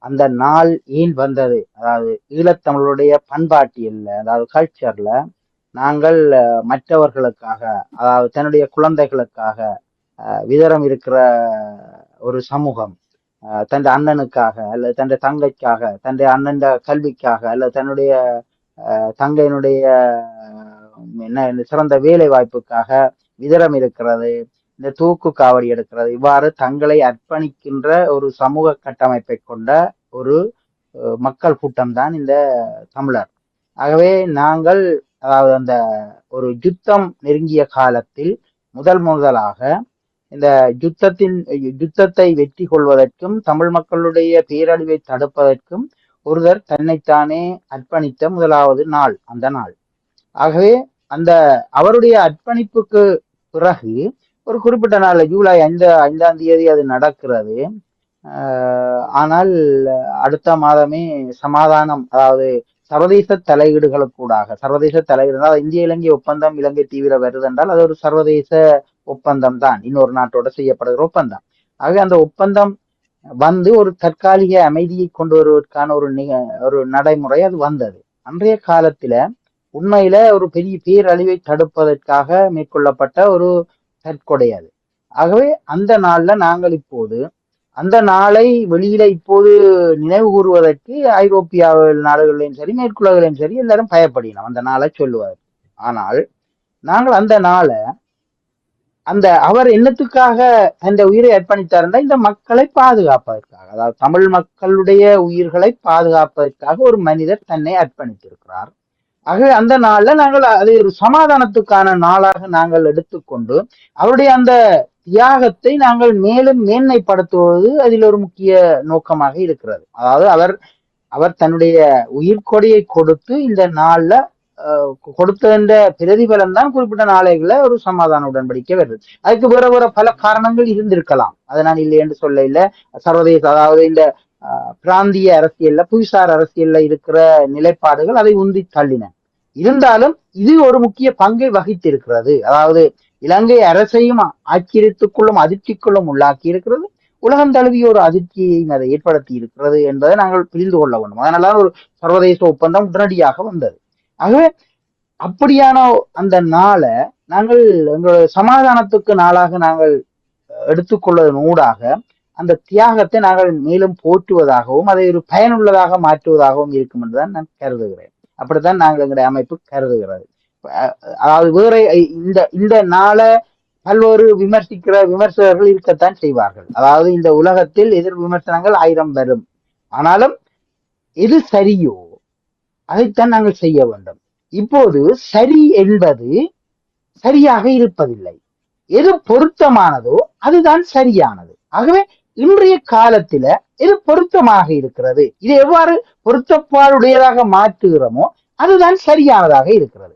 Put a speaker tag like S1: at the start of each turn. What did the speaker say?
S1: அந்த நாள் ஏன் வந்தது, அதாவது ஈழத்தமிழருடைய பண்பாட்டியல்ல, அதாவது கல்ச்சர்ல நாங்கள் மற்றவர்களுக்காக, அதாவது தன்னுடைய குழந்தைகளுக்காக விதரம் இருக்கிற ஒரு சமூகம் தன் அண்ணனுக்காக அல்லது தன் தங்கைக்காக, தன் அண்ணன் கல்விக்காக அல்லது தன்னுடைய தங்கையினுடைய என்ன சிறந்த வேலை வாய்ப்புக்காக விதரம் இருக்கிறது, இந்த தூக்கு காவடி எடுக்கிறது, இவ்வாறு தங்களை அர்ப்பணிக்கின்ற ஒரு சமூக கட்டமைப்பை கொண்ட ஒரு மக்கள் கூட்டம் தான் இந்த தமிழர். ஆகவே நாங்கள், அதாவது அந்த ஒரு யுத்தம் நெருங்கிய காலத்தில் முதலாக இந்த யுத்தத்தை வெற்றி கொள்வதற்கும் தமிழ் மக்களுடைய பேரழிவை தடுப்பதற்கும் ஒருவர் தன்னைத்தானே அர்ப்பணித்த முதலாவது நாள் அந்த நாள். ஆகவே அந்த அவருடைய அர்ப்பணிப்புக்கு பிறகு ஒரு குறிப்பிட்ட நாள் ஜூலை 5ஆம் தேதி அது நடக்கிறது. ஆனால் அடுத்த மாதமே சமாதானம், அதாவது சர்வதேச தலையீடுகளுக்கூடாக, சர்வதேச தலையீடு இந்திய இலங்கை ஒப்பந்தம் இலங்கை தீவிர வருது என்றால் அது ஒரு சர்வதேச ஒப்பந்தம் தான், இன்னொரு நாட்டோட செய்யப்படுகிற ஒப்பந்தம். ஆகவே அந்த ஒப்பந்தம் வந்து ஒரு தற்காலிக அமைதியை கொண்டு வருவதற்கான ஒரு நடைமுறை அது வந்தது. அன்றைய காலத்துல உண்மையில ஒரு பெரிய பேரழிவை தடுப்பதற்காக மேற்கொள்ளப்பட்ட ஒரு தற்கொடை அது. ஆகவே அந்த நாள்ல நாங்கள் இப்போது அந்த நாளை வெளியில இப்போது நினைவு கூறுவதற்கு ஐரோப்பிய நாடுகளிலும் சரி மேற்குலகிலும் சரி எல்லாரும் பயப்படினோம் அந்த நாளை சொல்லுவார். ஆனால் நாங்கள் அந்த நாளை அவர் என்னத்துக்காக அந்த உயிரை அர்ப்பணித்தார்னா இந்த மக்களை பாதுகாப்பதற்காக, அதாவது தமிழ் மக்களுடைய உயிர்களை பாதுகாப்பதற்காக ஒரு மனிதர் தன்னை அர்ப்பணித்திருக்கிறார். ஆகவே அந்த நாள்ல நாங்கள் அதை ஒரு சமாதானத்துக்கான நாளாக நாங்கள் எடுத்துக்கொண்டு அவருடைய அந்த தியாகத்தை நாங்கள் மேலும் மேன்மைப்படுத்துவது அதில் ஒரு முக்கிய நோக்கமாக இருக்கிறது. அதாவது அவர் தன்னுடைய உயிர்கொடையை கொடுத்து இந்த நாள்ல கொடுத்த பிரதிபலன் தான் குறிப்பிட்ட நாளைகளை ஒரு சமாதான உடன்படிக்கை வருது. அதுக்கு வேற பல காரணங்கள் இருந்திருக்கலாம், அதை நான் இல்லை என்று சொல்ல இல்லை. சர்வதேச, அதாவது இந்த பிராந்திய அரசியல்ல புவிசார் அரசியல்ல இருக்கிற நிலைப்பாடுகள் அதை உந்தி தள்ளின. இருந்தாலும் இது ஒரு முக்கிய பங்கை வகித்திருக்கிறது. அதாவது இலங்கை அரசையும் ஆச்சரியத்துக்குள்ளும் அதிர்ச்சிக்குள்ளும் உள்ளாக்கி இருக்கிறது, உலகம் தழுவிய ஒரு அதிர்ச்சியை அதை ஏற்படுத்தி இருக்கிறது என்பதை நாங்கள் புரிந்து கொள்ள வேண்டும். அதனால ஒரு சர்வதேச ஒப்பந்தம் உடனடியாக வந்தது. ஆகவே அப்படியான அந்த நாளை நாங்கள் எங்களுடைய சமாதானத்துக்கு நாளாக நாங்கள் எடுத்துக்கொள்வதன் ஊடாக அந்த தியாகத்தை நாங்கள் மேலும் போற்றுவதாகவும் அதை ஒரு பயனுள்ளதாக மாற்றுவதாகவும் இருக்கும் என்றுதான் நான் கருதுகிறேன். அப்படித்தான் நாங்கள் எங்களுடைய அமைப்பு கருதுகிறது. அதாவது வேற இந்த நாளை பல்வேறு விமர்சிக்கிற விமர்சகர்கள் இருக்கத்தான் செய்வார்கள். அதாவது இந்த உலகத்தில் எதிர் விமர்சனங்கள் 1000 வரும். ஆனாலும் எது சரியோ அதைத்தான் நாங்கள் செய்ய வேண்டும். இப்போது சரி என்பது சரியாக இருப்பதில்லை, எது பொருத்தமானதோ அதுதான் சரியானது. ஆகவே இன்றைய காலத்துல எது பொருத்தமாக இருக்கிறது, இது எவ்வாறு பொருத்தப்பாடுடையதாக மாற்றுகிறோமோ அதுதான் சரியானதாக இருக்கிறது.